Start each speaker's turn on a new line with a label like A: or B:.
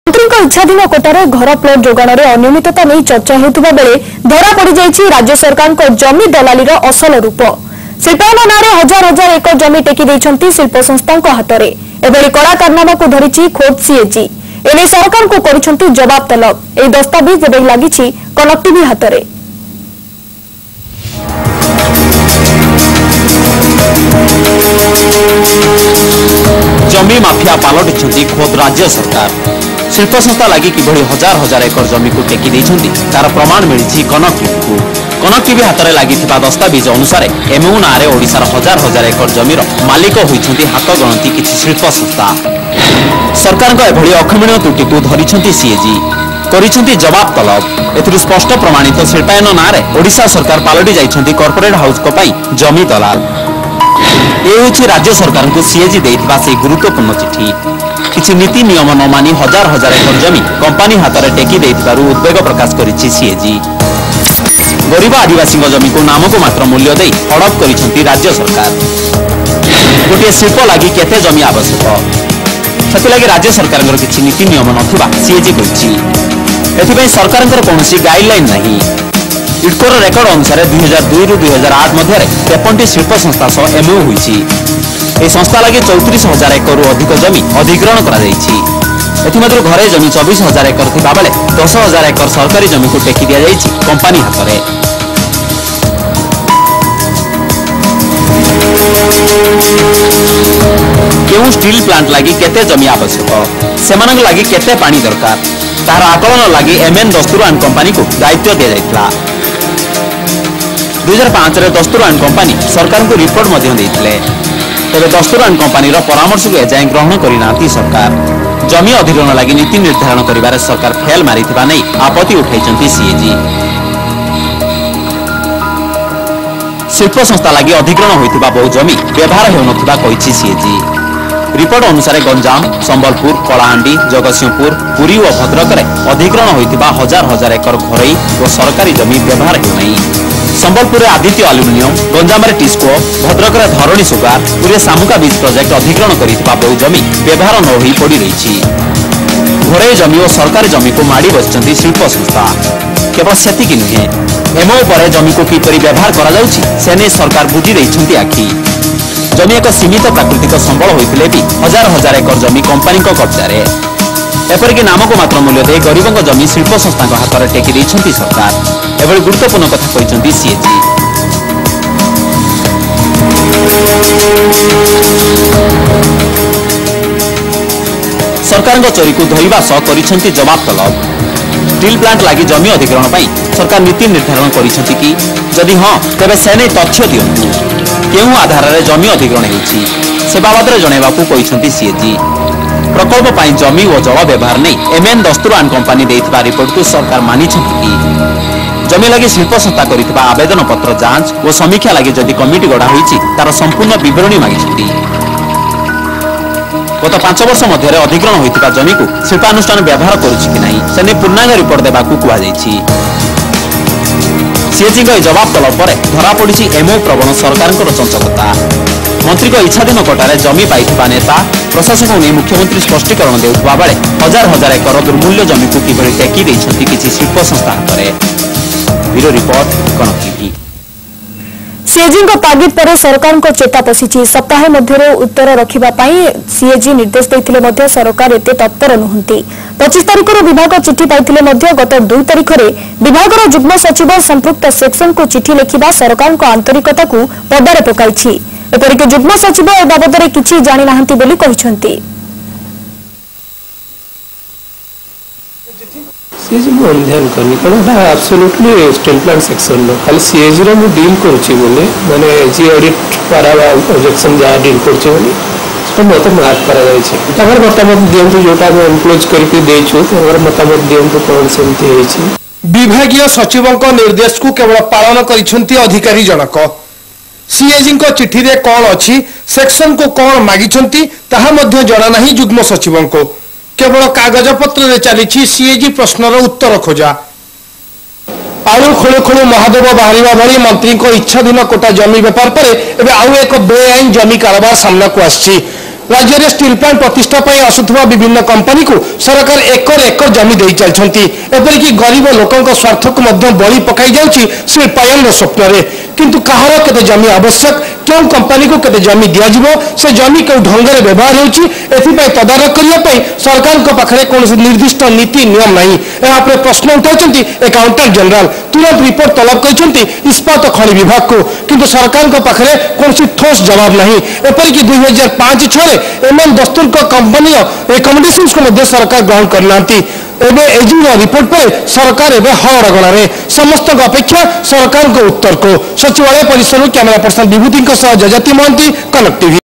A: मंत्री इच्छाधीन कोटार घर प्लट जोगाण में अनियमितता नहीं चर्चा होता बेले धरा पड़ जाइए राज्य सरकार जमी दलालीर असल रूप। शिल्पायन नाँ हजार हजार एकर जमी टेकी देइछंती शिल्प संस्था हाथ में एभली कड़ा कारनामा को धरी खोद सीएजी एने सरकार को करुछंती जवाब तलब। यह दस्तावेज एवं लगी कनक टीवी हाथ में।
B: जमी माफिया पलटि खोद राज्य सरकार शिल्प संस्था लगी किभली हजार हजार एकर जमी को टेकी देइछंती तार प्रमाण मिली कनक टीवी को। कनक टीवी हाथ में लगी दस्तावेज अनुसार एमयू नाँ ओडिशार हजार हजार एकर जमीर मालिक होइछंती हाथ गणती किछि शिल्प संस्था। सरकार एभली अक्षमणीय त्रुटि को धरिछंती सीएजी करिछंती जवाब तलब। एथिरु स्पष्ट प्रमाणित शिल्पायन नाँ ओडिशा सरकार पलटि जाइछंती कॉर्पोरेट हाउस को पाई जमी दलाल। ये राज्य सरकार को सीएजी देइथिबा से गुरुत्वपूर्ण चिठी। किछि नीति नियम न मानी हजार हजार एकर जमी कंपनी हाथ में टेकी देइथिबारु उद्वेग प्रकाश करिछि सीएजी। गरीब आदिवासी जमी को नाम को मात्र मूल्य दे हड़प करिछंती राज्य सरकार। गोटे शिल्प लगी केते जमी आवश्यक से राज्य सरकार किछि नीति नियम नथिबा सीएजी कहिछि। एथिबई सरकार कोनोसी गाइडलाइन नहीं। इडकोर रेकर्ड अनुसार 2002 रु 2008 मध्य 53 शिल्प संस्था सह एमओ होइछि। ए संस्था लगी 34,000 एकर अधिक जमी अधिग्रहण करा जाइछि। एथिमध्य घरे जमी 24,000 एकर थिबा बेले 10,000 एकर सरकारी जमी को टेकी दिया जाइछि कंपनी हाथ में। केउ स्टील प्लांट लगी केते जमी आवश्यक सेमानक लगी केते पानी दरकार तार आकलन लगी एमएन दस्तुरान कंपनी को दायित्व दिया जाइतला। 2005 रे दस्तुरान कंपनी सरकार को रिपोर्ट मध्य देइथिले। तेबे दस्तुरान कंपनी रो परामर्श को एजाय ग्रहण करिनाती सरकार। जमी अधिग्रहण लगी नीति निर्धारण करिबारे सरकार फेल मारिथिबा नै आपत्ति उठाइछंती सीएजी। शिल्प संस्था लगी अधिग्रहण होइथिबा बहु जमी व्यवहार हेउनथिबा कहिछि सीएजी। रिपोर्ट अनुसार गंजाम संबलपुर कलाहांडी जगतसिंहपुर पुरी और भद्रक रे अधिग्रहण होइथिबा हजार हजार एकर घरई और सरकारी जमी व्यवहार हेउनै। संबलपुर आदित्य एल्युमिनियम गंजाम रे टिस्को भद्रक रे धरणी सुगार पुरी सामुका बीज प्रोजेक्ट अधिग्रहण करिथिबा बहु जमी व्यवहार न होई पड़ी रहिछि। घरे जमी और सरकारी जमी को माड़ी बसिछंती शिल्प संस्था। केवल सेतिकी नुहे एमओ पर जमी को किपरि व्यवहार करा जाउछि से नै सरकार बुझी रहिछंती आखि। जमी एक सीमित प्राकृतिक संबल होइथिले भी हजार हजार एकर जमी कंपनी को कब्जा रे। एपरिक नाम को मात्र मूल्य दे गरीबों जमी शिल्प संस्था हाथ में टेकी देइछंती सरकार। एभली गुरुत्वपूर्ण कथा कहिछंती सीएजी। सरकार चोरी को धरिबा सह करिछंती जवाब तलब। स्टील प्लांट लगी जमी अधिग्रहण पाई सरकार नीति निर्धारण करिछंती कि जदि हां तेबे से नै तथ्य दियंतु केउ आधार रे जमी अधिग्रहण हेउछि से बाबद रे जणेबाकू कहिछंती सीएजी। प्रकल्प पाई जमी और जल व्यवहार नहीं एमएन दस्तुरान कंपनी देइथिबा रिपोर्ट को सरकार मानिछंती कि जमी लगी शिल्प संस्था करिथिबा आवेदन पत्र जांच और समीक्षा लगी जदि कमिटी गढ़ा होइछि तार संपूर्ण विवरणी मागिछंती। गत 5 वर्ष मध्य अधिग्रहण होइथिबा जमी को शिल्पानुष्ठान व्यवहार करुछि कि नहीं से पूर्णांग रिपोर्ट देबाकू कुआ जाइछि। सीएजी जवाब तलब पर धरा पड़ी एमओ प्रवण सरकार चंचलता। मंत्री को इच्छाधीन कोटारे जमी पाइथिबा नेता प्रशासन को मुख्यमंत्री स्पष्टीकरण देउथबा बेले हजार हजार एकर दुर्मूल्य जमी को किभली टेकी देइछंती किछि शिल्प संस्था हाथ में। ब्यूरो रिपोर्ट कनक टीवी।
A: सीएजी तागिद पर सरकार को चेता पशिछि। सप्ताह मध्य उत्तर रखिबा पाई सीएजी निर्देश देथिले मध्य सरकार एते तत्पर नुहंती। 25 तारिख विभाग चिठी पाइथिले मध्य गत 2 तारिख रे विभागर जुग्म सचिव संपृक्त सेक्शन को चिठी लिखिबा सरकार को आंतरिकता को पदारे पकाइछि। एपरिक जुग्म सचिव ए बाबद रे किछि जानि नाहंती बोली कहिसंती।
C: सीएजी को ध्यान करनी कारण एब्सोल्युटली स्टील प्लांट सेक्शन नो खाली सीएजी रो डील करूची बोले माने जी ऑडिट पारा ऑब्जेक्शन जा डील करूची बोले तो मत मार्क करा जाय छै। तकर मतामत दियंतु जोटा को एनक्लोज करके देइछु तकर मतामत दियंतु कोन सेमति होई छै।
D: विभागीय सचिवक निर्देश को केवल पालन करिसंती अधिकारी जनक। सीएजी को चिठी रे कोन अछि सेक्शन को कोन मागिसंती ताहा मध्य जणा नाही जुग्म सचिवं को केवल कागज पत्र रे चली सीएजी प्रश्नर उत्तर खोजा। आलू खोलु खोलु महादेव बाहरिबा भली मंत्री को इच्छाधीन कोटा जमी व्यापार पर एबे आउ एक बेआईन जमी कारोबार सामना को आछि। राज्य में स्टील प्लांट प्रतिष्ठा पर आसुवा विभिन्न कंपनी को सरकार एकर एकर जमी दे चलती एपरिक गरीब लोकों स्वार्थ को बलि पकई जाऊँगी शिल्पायन स्वप्न में किंतु कहार केते जमी आवश्यक क्यों कंपनी को केते जमी दिज्व से जमी क्यों ढंग से व्यवहार होती तदारख करने सरकार पाखे कौन निर्दिष्ट नीति नियम नहीं यहाँ प्रश्न उठाई एकाउंटेंट जनरल तुरंत रिपोर्ट तलब कर इस्पात खनि विभाग को किंतु सरकार पाखे कौन ठोस जवाब नहीं एपरिक 2005-6 एमएन दस्तूर कंपनी रिकमेंडेशंस को सरकार ग्रहण करना एजी रिपोर्ट पर सरकार एवं हड़गणारे समस्त अपेक्षा सरकार उत्तर को सचिवालय परिसर कैमरा पर्सन विभूति जजती महांती कनक टीवी।